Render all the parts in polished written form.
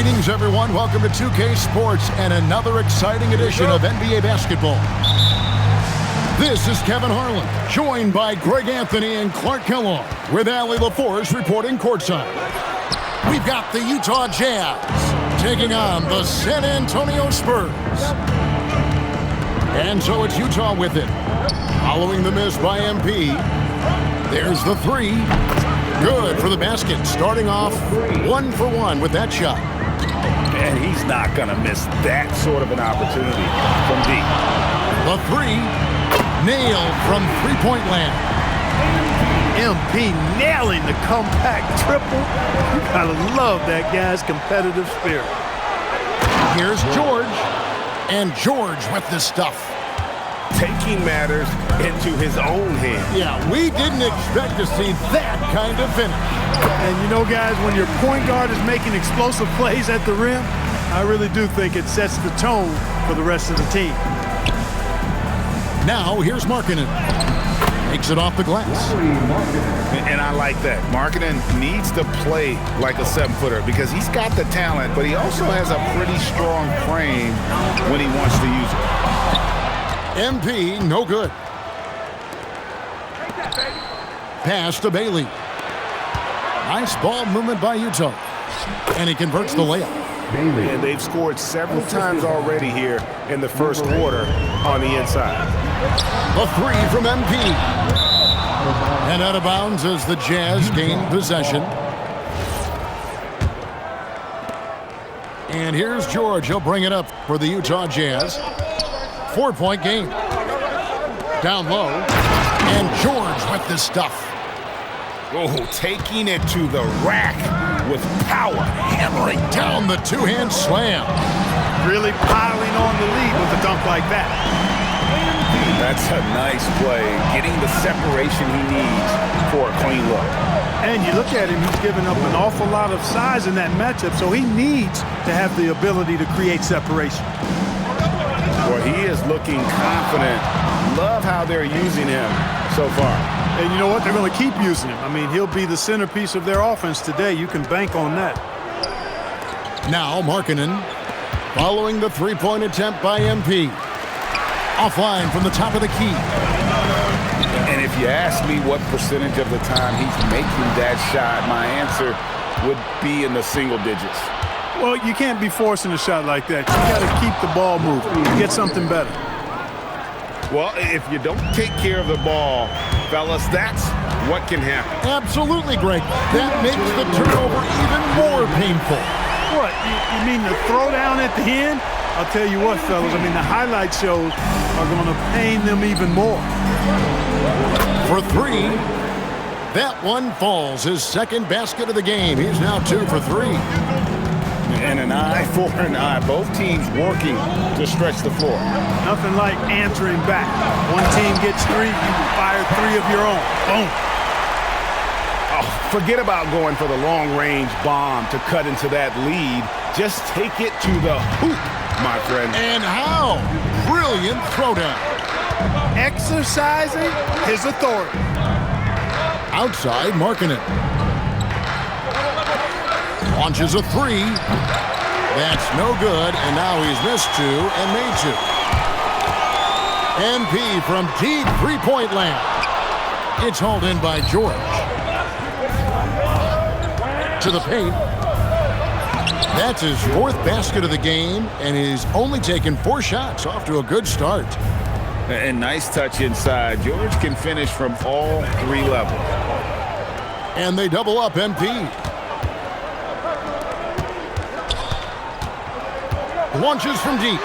Greetings, everyone. Welcome to 2K Sports and another exciting edition of NBA basketball. This is Kevin Harlan, joined by Greg Anthony and Clark Kellogg, with Allie LaForce reporting courtside. We've got the Utah Jazz taking on the San Antonio Spurs. And so it's Utah with it. Following the miss by MP, there's the three. Good for the basket, starting off 1 for 1 with that shot. And he's not going to miss that sort of an opportunity from deep. The three, nailed from three-point land. MP nailing the compact triple. You gotta love that guy's competitive spirit. Here's George, and George with the stuff. Taking matters into his own hands. Yeah, we didn't expect to see that kind of finish. And you know, guys, when your point guard is making explosive plays at the rim, I really do think it sets the tone for the rest of the team. Now, here's Markkanen. Makes it off the glass. And I like that. Markkanen needs to play like a 7-footer because he's got the talent, but he also has a pretty strong frame when he wants to use it. MP, no good. Pass to Bailey. Nice ball movement by Utah. And he converts the layup. And they've scored several times already here in the first quarter on the inside. The three from MP. And out of bounds as the Jazz gain possession. And here's George. He'll bring it up for the Utah Jazz. 4-point game. Down low. And George with the stuff. Oh, taking it to the rack with power. Hammering down the two-hand slam. Really piling on the lead with a dunk like that. That's a nice play. Getting the separation he needs for a clean look. And you look at him, he's giving up an awful lot of size in that matchup, so he needs to have the ability to create separation. Well, he is looking confident. Love how they're using him so far. And you know what? They're going to keep using him. I mean, he'll be the centerpiece of their offense today. You can bank on that. Now Markkanen following the three-point attempt by MP. Offline from the top of the key. And if you ask me what percentage of the time he's making that shot, my answer would be in the single digits. Well, you can't be forcing a shot like that. You got to keep the ball moving. Get something better. Well, if you don't take care of the ball, fellas, that's what can happen. Absolutely, Greg. That makes the turnover even more painful. What? You mean the throwdown at the end? I'll tell you what, fellas. I mean, the highlight shows are going to pain them even more. For three, that one falls. His second basket of the game. He's now 2 for 3. And an eye for an eye. Both teams working to stretch the floor. Nothing like answering back. One team gets 3, you fire 3 of your own. Boom. Oh, forget about going for the long-range bomb to cut into that lead. Just take it to the hoop, my friend. And how? Brilliant throwdown. Exercising his authority. Outside, Markkanen. Launches a 3. That's no good, and now he's missed 2 and made 2. MP from deep three-point land. It's hauled in by George. To the paint. That's his 4th basket of the game, and he's only taken 4 shots. Off to a good start. And nice touch inside. George can finish from all 3 levels. And they double up MP. Launches from deep.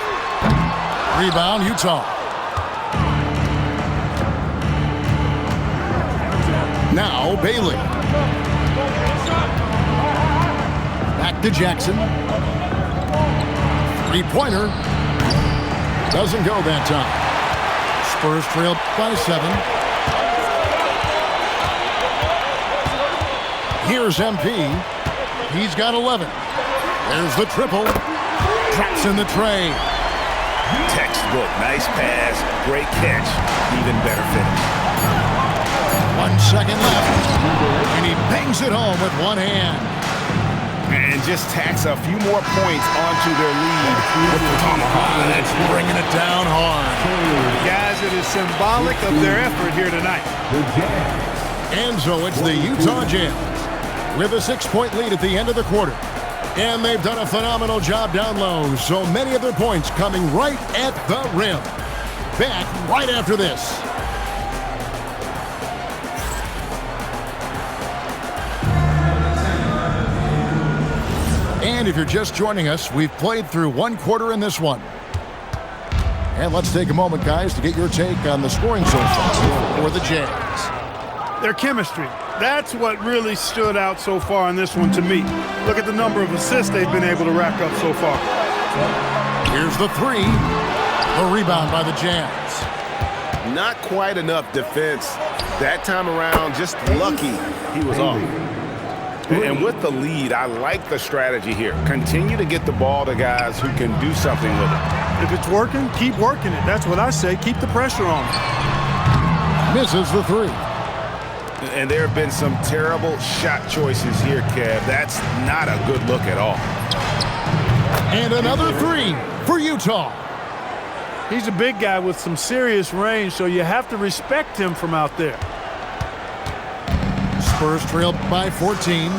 Rebound, Utah. Now Bailey. Back to Jackson. Three-pointer. Doesn't go that time. Spurs trail by 7. Here's MP. He's got 11. There's the triple. Drops in the tray. Textbook. Nice pass. Great catch. Even better finish. 1 second left. And he bangs it home with one hand. And just tacks a few more points onto their lead with the tomahawk. That's bringing it down hard. Guys, it is symbolic of their effort here tonight. And so it's the Utah Jazz with a 6-point lead at the end of the quarter. And they've done a phenomenal job down low, so many of their points coming right at the rim. Back right after this. And if you're just joining us, we've played through one quarter in this one. And let's take a moment, guys, to get your take on the scoring so far for the Jazz. Their chemistry. That's what really stood out so far in this one to me. Look at the number of assists they've been able to rack up so far. Here's the three. The rebound by the Jazz. Not quite enough defense. That time around, just lucky he was off. And with the lead, I like the strategy here. Continue to get the ball to guys who can do something with it. If it's working, keep working it. That's what I say. Keep the pressure on. Misses the three. And there have been some terrible shot choices here, Kev. That's not a good look at all. And another three for Utah. He's a big guy with some serious range, so you have to respect him from out there. Spurs trail by 14.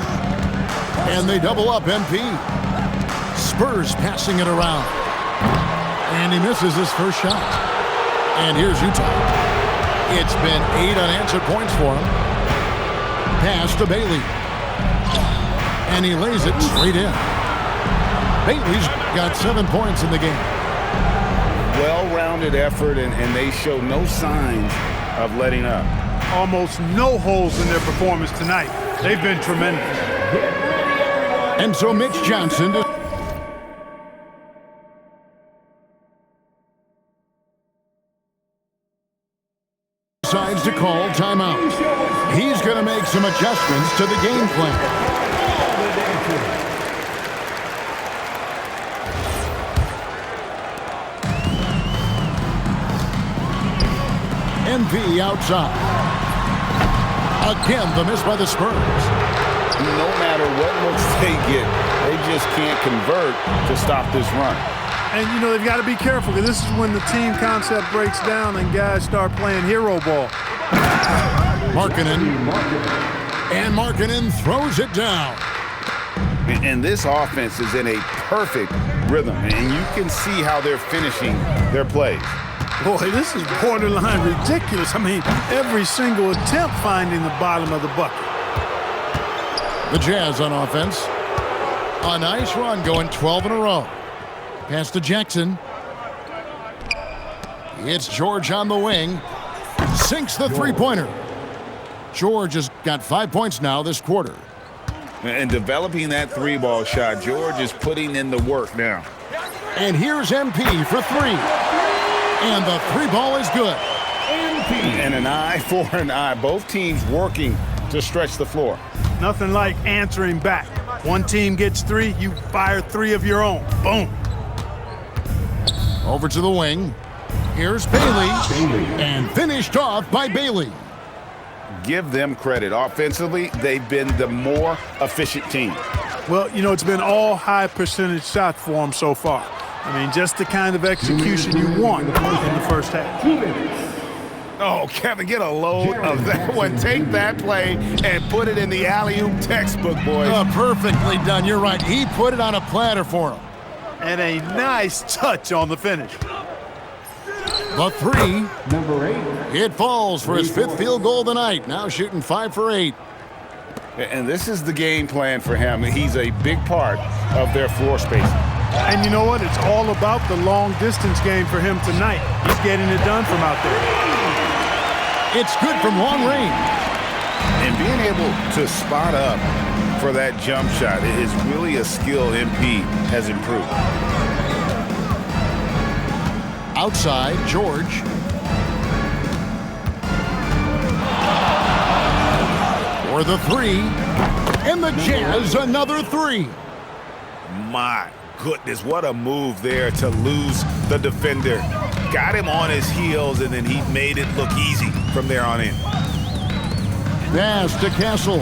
And they double up MP. Spurs passing it around. And he misses his first shot. And here's Utah. It's been 8 unanswered points for him. Pass to Bailey. And he lays it straight in. Bailey's got 7 points in the game. Well-rounded effort, and they show no signs of letting up. Almost no holes in their performance tonight. They've been tremendous. And so Mitch Johnson decides to call timeout. He's going to make some adjustments to the game plan. MP outside. Again, the miss by the Spurs. No matter what looks they get, they just can't convert to stop this run. And, you know, they've got to be careful because this is when the team concept breaks down and guys start playing hero ball. Markkanen. And Markkanen throws it down. And this offense is in a perfect rhythm, and you can see how they're finishing their plays. Boy, this is borderline ridiculous. I mean, every single attempt finding the bottom of the bucket. The Jazz on offense. A nice run going 12 in a row. Pass to Jackson. It's George on the wing. Sinks the three-pointer. George has got 5 points now this quarter. And developing that three-ball shot, George is putting in the work now. And here's MP for three. And the three ball is good. And an eye for an eye. Both teams working to stretch the floor. Nothing like answering back. One team gets three, you fire three of your own. Boom. Over to the wing. Here's Bailey. And finished off by Bailey. Give them credit. Offensively, they've been the more efficient team. Well, you know, it's been all high percentage shots for them so far. I mean, just the kind of execution you want in the first half. Oh, Kevin, get a load of that one. Take that play and put it in the alley-oop textbook, boys. Perfectly done. You're right. He put it on a platter for him. And a nice touch on the finish. The three. Number 8. It falls for his 5th field goal tonight. Now shooting 5 for 8. And this is the game plan for him. He's a big part of their floor spacing. And you know what? It's all about the long-distance game for him tonight. He's getting it done from out there. It's good from long range. And being able to spot up for that jump shot is really a skill MP has improved. Outside, George. For the three. And the Jazz, another three. My goodness, what a move there to lose the defender. Got him on his heels, and then he made it look easy from there on in. Pass to Castle.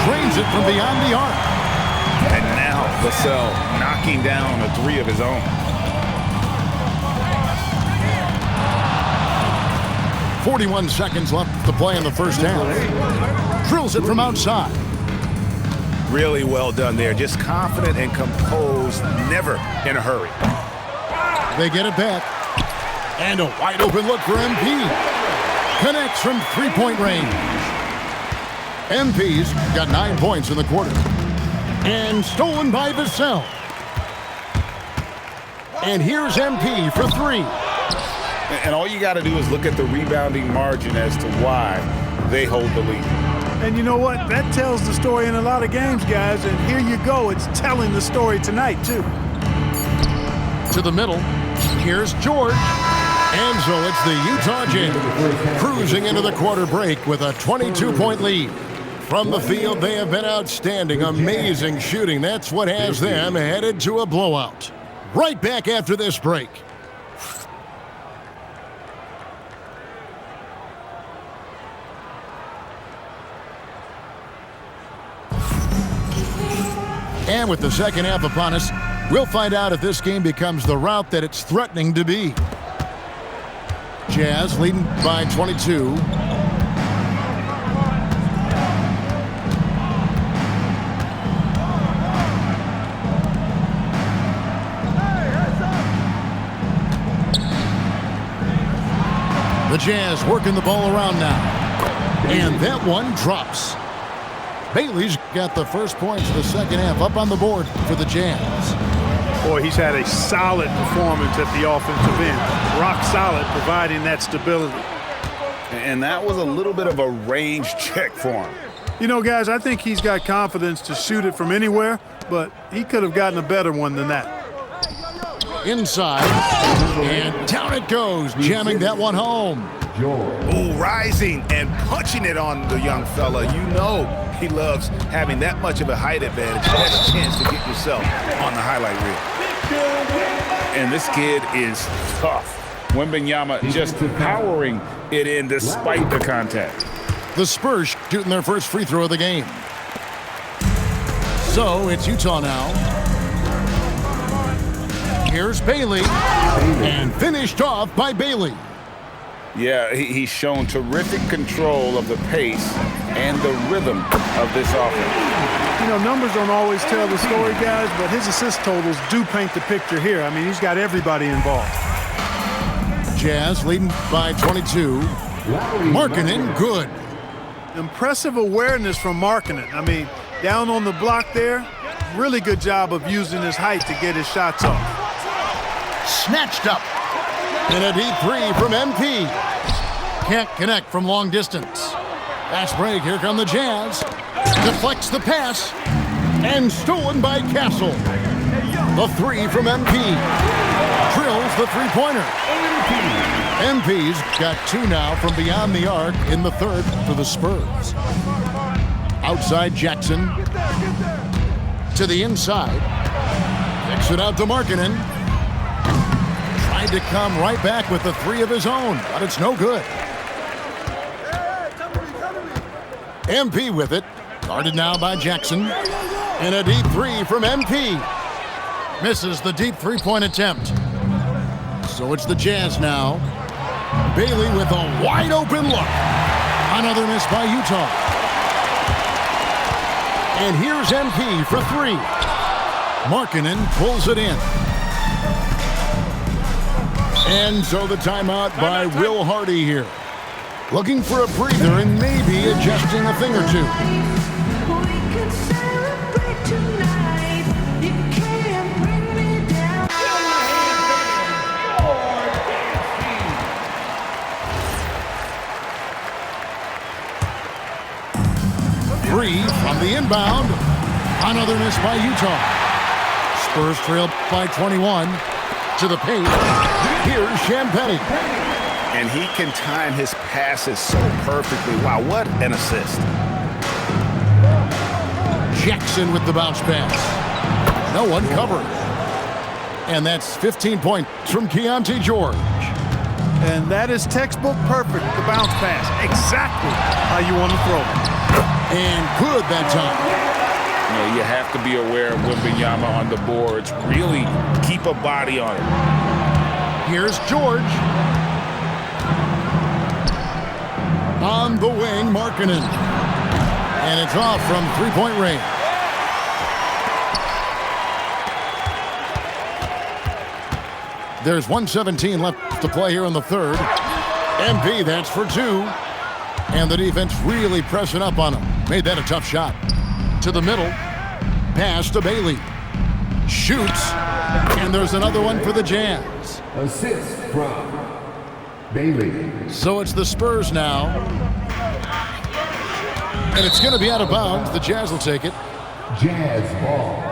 Drains it from beyond the arc. Wow, Vassell knocking down a three of his own. 41 seconds left to play in the first half. Drills it from outside. Really well done there. Just confident and composed, never in a hurry. They get it back. And a wide open look for MP. Connects from three-point range. MP's got 9 points in the quarter. And stolen by Vassell. And here's MP for three. And all you got to do is look at the rebounding margin as to why they hold the lead. And you know what? That tells the story in a lot of games, guys. And here you go. It's telling the story tonight, too. To the middle. Here's George. And so it's the Utah Jazz cruising into the quarter break with a 22-point lead. From the field, they have been outstanding. Amazing shooting. That's what has them headed to a blowout. Right back after this break. And with the second half upon us, we'll find out if this game becomes the rout that it's threatening to be. Jazz leading by 22. The Jazz working the ball around now. And that one drops. Bailey's got the first points of the second half up on the board for the Jazz. Boy, he's had a solid performance at the offensive end. Rock solid, providing that stability. And that was a little bit of a range check for him. You know, guys, I think he's got confidence to shoot it from anywhere, but he could have gotten a better one than that. Inside, and down it goes, jamming that one home. Ooh, rising and punching it on the young fella. You know he loves having that much of a height advantage. Best chance to get yourself on the highlight reel. And this kid is tough. Wembanyama just powering it in despite the contact. The Spurs shooting their first free throw of the game. So it's Utah now. Here's Bailey, and finished off by Bailey. Yeah, he's shown terrific control of the pace and the rhythm of this offense. You know, numbers don't always tell the story, guys, but his assist totals do paint the picture here. I mean, he's got everybody involved. Jazz leading by 22. Markkanen, good. Impressive awareness from Markkanen. I mean, down on the block there, really good job of using his height to get his shots off. Snatched up. And a deep three from MP. Can't connect from long distance. Fast break, here come the Jazz. Deflects the pass. And stolen by Castle. The three from MP. Drills the three-pointer. MP's got two now from beyond the arc in the third for the Spurs. Outside Jackson. To the inside. Kicks it out to Markkanen. Tried to come right back with the three of his own, but it's no good. MP with it. Guarded now by Jackson. And a deep three from MP. Misses the deep three-point attempt. So it's the Jazz now. Bailey with a wide-open look. Another miss by Utah. And here's MP for three. Markkanen pulls it in. And so the timeout by Will Hardy here. Looking for a breather and maybe adjusting a thing or two. Three from the inbound. Another miss by Utah. Spurs trail by 21. To the paint. Here's Champetti. And he can time his passes so perfectly. Wow, what an assist. Jackson with the bounce pass. No one covered. And that's 15 points from Keontae George. And that is textbook perfect, the bounce pass. Exactly how you want to throw it. And good that time. You have to be aware of Wembanyama on the boards. Really keep a body on it. Here's George. On the wing, Markkanen. And it's off from three-point range. There's 1:17 left to play here in the third. MP, that's for two. And the defense really pressing up on him. Made that a tough shot. To the middle. Pass to Bailey. Shoots. And there's another one for the Jazz. Assist from Bailey. So it's the Spurs now. And it's going to be out of bounds. The Jazz will take it. Jazz ball.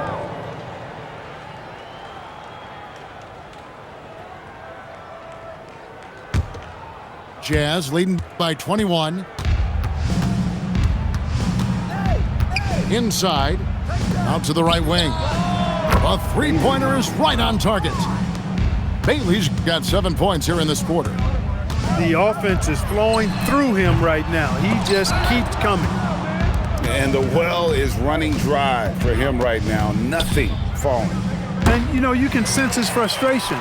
Jazz leading by 21. Inside. Out to the right wing. A three-pointer is right on target. Bailey's got 7 points here in this quarter. The offense is flowing through him right now. He just keeps coming. And the well is running dry for him right now. Nothing falling. And, you can sense his frustration.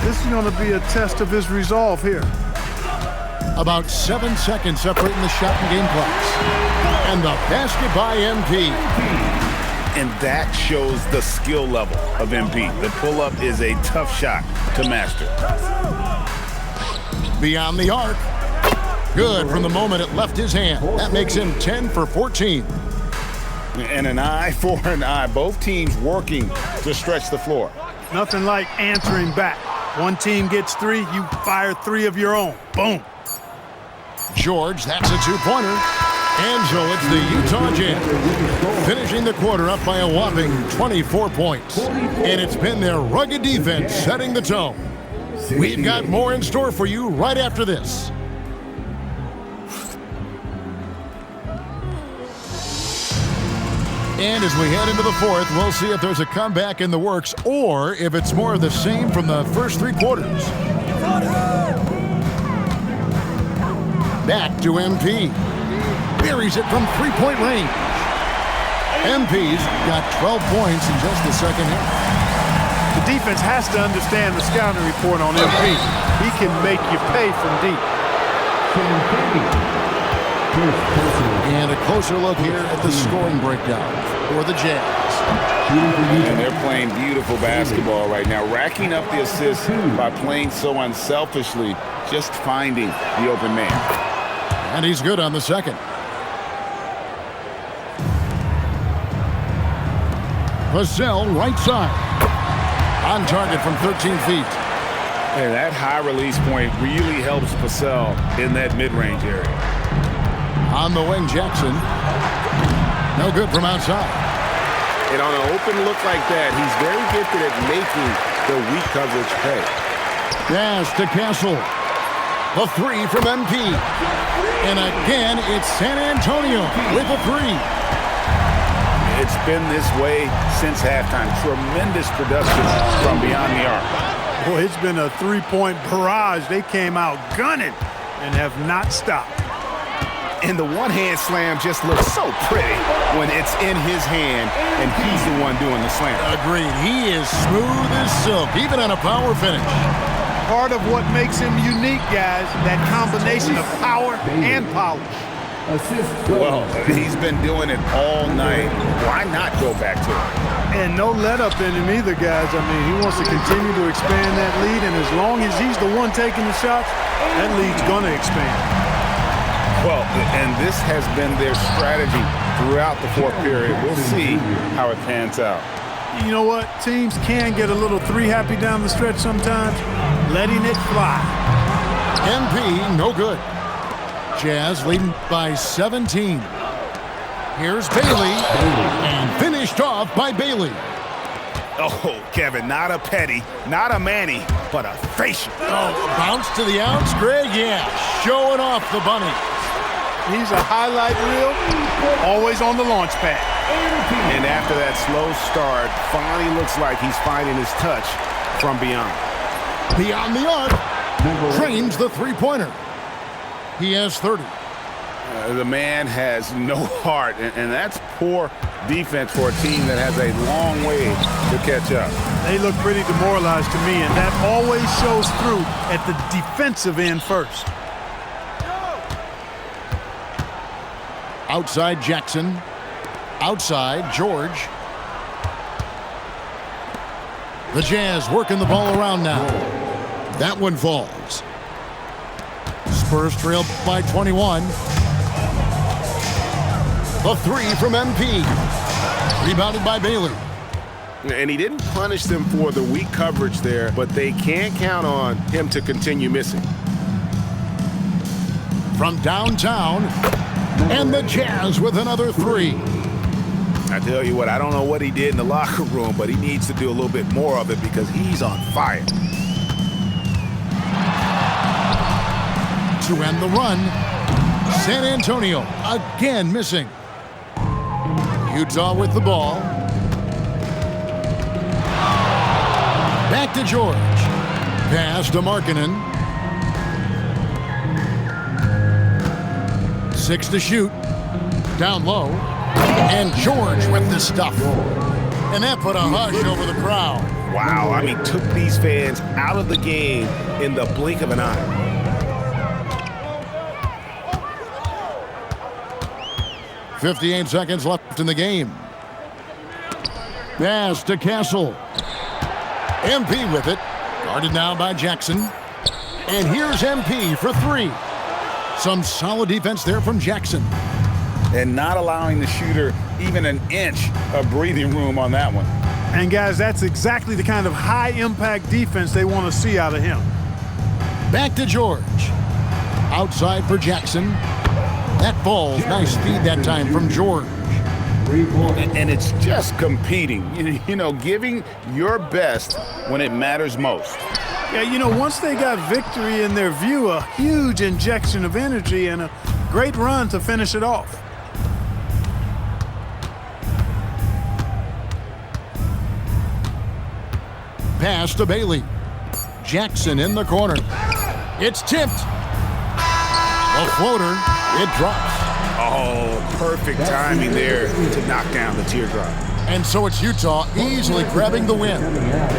This is going to be a test of his resolve here. About 7 seconds separating the shot and game clocks. And the basket by MP. And that shows the skill level of MP. The pull-up is a tough shot to master. Beyond the arc. Good from the moment it left his hand. That makes him 10 for 14. And an eye for an eye. Both teams working to stretch the floor. Nothing like answering back. One team gets three, you fire three of your own. Boom. George, that's a two-pointer. And so it's the Utah Jazz finishing the quarter up by a whopping 24 points. And it's been their rugged defense setting the tone. We've got more in store for you right after this. And as we head into the fourth, we'll see if there's a comeback in the works or if it's more of the same from the first three quarters. Back to MP. Buries it from three-point range. MP's got 12 points in just the second half. The defense has to understand the scouting report on MP. He can make you pay from deep. And a closer look here at the scoring breakdown for the Jazz. And they're playing beautiful basketball right now, racking up the assists by playing so unselfishly, just finding the open man. And he's good on the second. Vassell, right side. On target from 13 feet. And that high release point really helps Vassell in that mid-range area. On the wing, Jackson. No good from outside. And on an open look like that, he's very gifted at making the weak coverage pay. Pass to Castle. A three from MP. And again, it's San Antonio with a three. It's been this way since halftime. Tremendous production from beyond the arc. Boy, it's been a three-point barrage. They came out gunning and have not stopped. And the one-hand slam just looks so pretty when it's in his hand and he's the one doing the slam. Agreed. He is smooth as silk, even on a power finish. Part of what makes him unique, guys, that combination of power and polish. Well, he's been doing it all night. Why not go back to it? And no let-up in him either, guys. I mean, he wants to continue to expand that lead, and as long as he's the one taking the shots, that lead's going to expand. Well, and this has been their strategy throughout the fourth period. We'll see how it pans out. You know what? Teams can get a little three-happy down the stretch sometimes, letting it fly. MP, no good. Jazz leading by 17. Here's Bailey, and finished off by Bailey. Oh, Kevin, not a petty, not a Manny, but a facial. Oh, bounce to the outs, Greg, yeah, showing off the bunny. He's a highlight reel, always on the launch pad. And after that slow start, finally looks like he's finding his touch from beyond. Beyond the arc, trains the three-pointer. He has 30. The man has no heart, and that's poor defense for a team that has a long way to catch up. They look pretty demoralized to me, and that always shows through at the defensive end first. Outside Jackson. Outside George. The Jazz working the ball around now. That one falls. Spurs trail by 21. The three from MP. Rebounded by Bailey. And he didn't punish them for the weak coverage there, but they can't count on him to continue missing. From downtown, and the Jazz with another three. I tell you what, I don't know what he did in the locker room, but he needs to do a little bit more of it because he's on fire. To end the run, San Antonio again missing. Utah with the ball. Back to George. Pass to Markkanen. 6 to shoot. Down low. And George with the stuff. And that put a hush over the crowd. Wow, I mean, took these fans out of the game in the blink of an eye. 58 seconds left in the game. Pass to Castle. MP with it. Guarded now by Jackson. And here's MP for three. Some solid defense there from Jackson. And not allowing the shooter even an inch of breathing room on that one. And guys, that's exactly the kind of high-impact defense they want to see out of him. Back to George. Outside for Jackson. That falls. Nice feed that time from George. And it's just competing, you know, giving your best when it matters most. Yeah, you know, once they got victory in their view, a huge injection of energy and a great run to finish it off. Pass to Bailey. Jackson in the corner. It's tipped. A floater. It drops. Oh, perfect timing there to knock down the teardrop. And so it's Utah easily grabbing the win.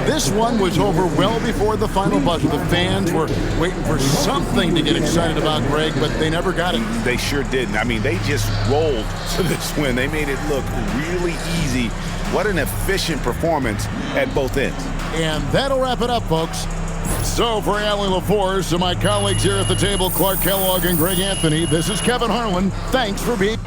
This one was over well before the final buzzer. The fans were waiting for something to get excited about, Greg, but they never got it. They sure didn't. I mean, they just rolled to this win. They made it look really easy. What an efficient performance at both ends. And that'll wrap it up, folks. So for Allie LaForce and my colleagues here at the table, Clark Kellogg and Greg Anthony, this is Kevin Harlan. Thanks for being